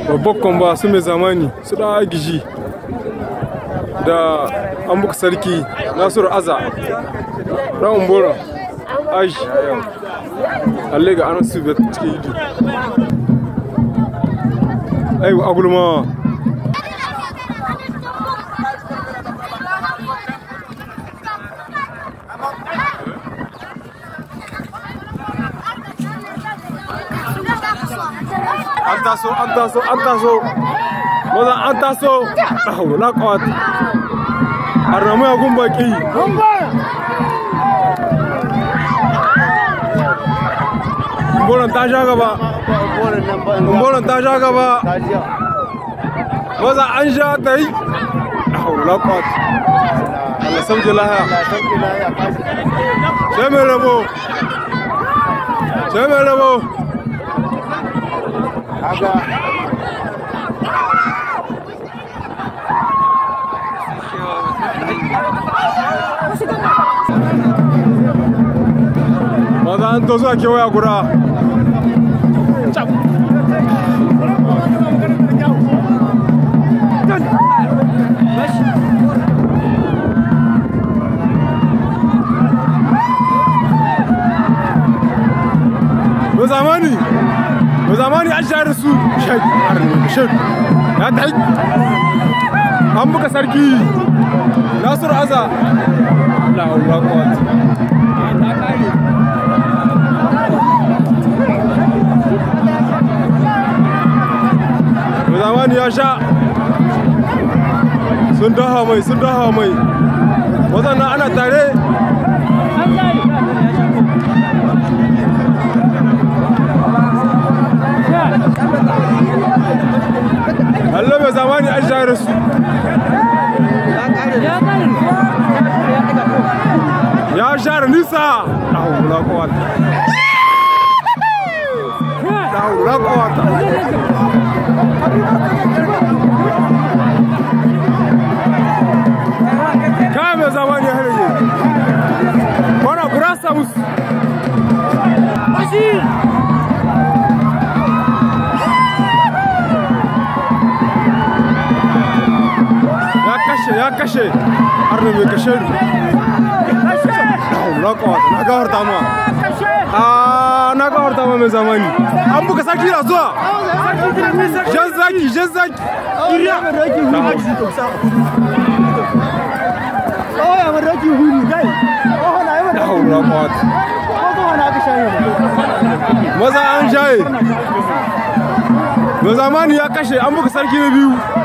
babban kwamba su mai zamani su da agiji da an buka sarki Nasiru Aza ran bora aji alle ga an su bet cikin idi ai agulma an taso maza an taso da hauro na kawat arnamu ya gumba ki Mbolan ta sha gaba maza an sha ta yi da hauro na kawat Allah sauke laha sai mai rabo maza an tozo a kewaya guda zamani an share su shek ya ta an buka sarki Nasiru Aza la Allah kwat zamani ya sha sun daha mai wazannan ana tare Allah mai zamani an share su ya share nisa la quwata kame zamani ya halaye wana burasa musu ya kashe har da mai kashe na ga harta ma mai zamani an buka saki na zuwa jan zaki maza an shaye mai zamani ya kashe an buka sarki na biyu